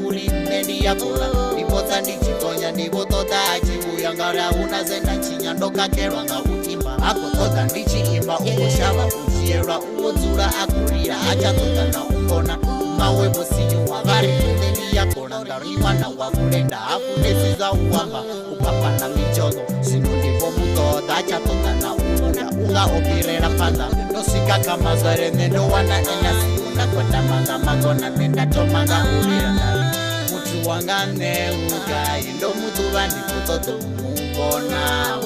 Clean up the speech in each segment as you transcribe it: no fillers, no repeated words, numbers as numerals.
uri mmendi yakula Nipota ndichikonya nivotoda achibuya Ngara unazenda chinya ndokakerwa nga utimba Akotoda ndichiimba ukoshava uchierwa Uozura akurira achatoda na ungona Mawe musiyu wavari mmendi yakona Ngarimwana wavulenda akunesiza uwamba Upapa na michozo Sinudivo mutoda achatoda na ungona Unga opirera panda Nosika kama zare nendo wana enyasi Unakwenda manga magona nenda tomanga urira nari Mutu wangane ugai Ndo mutu wandi kutoto mungona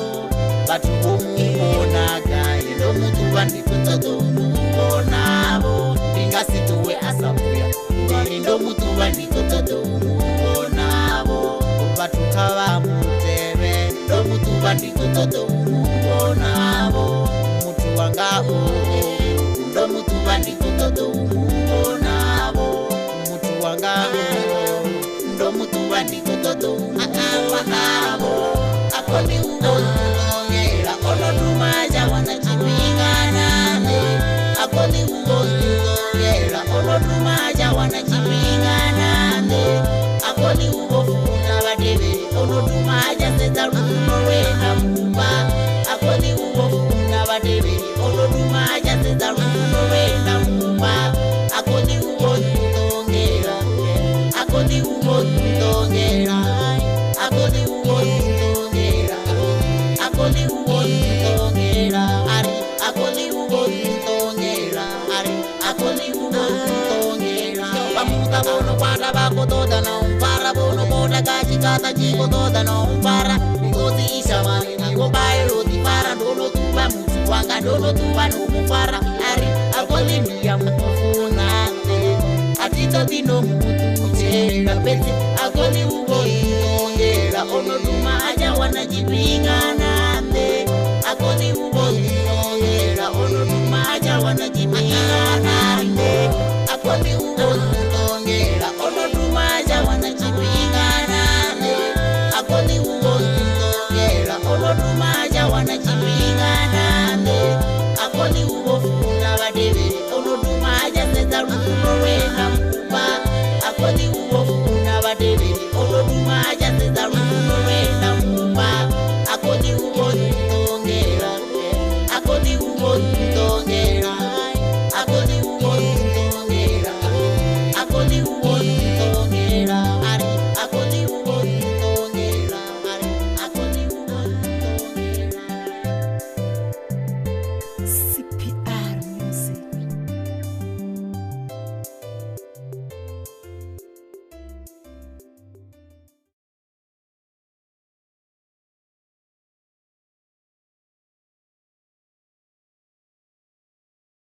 Batu umungona gai Ndo mutu wandi kutoto mungona Inga situwe asabuya Ndiri ndo mutu wandi kutoto mungona Batu kawa mutebe Ndo mutu wandi kutoto mungona Mutu wanga Ndo mutu wandi kutoto mungona Mutu wanga Ndo mutu wandi kutoto mungona Akoni uongera Ono numaja wanachipingana Akoni uongera Ono numaja wanachipingana Akoni uofuna wadeveri Ono numaja seta runo wena mumba Akoni uofuna wadeveri Ono numaja seta runo wena mumba Akoni uongera Akoni uongera Akoni uongera Akoni uongera Ari Akoni uongera Ari Akoni uongera Bamuta bono para bako toda na umpara Bono boda kachi kata chiko toda na umpara Nikozi isha mani niko bairo di para Dono tuba mutu wanga dono tuba numupara Ari Akoni miya mufuna Atito dino mutu chega pete Akoni uongera Ono tuma aja wanajipingana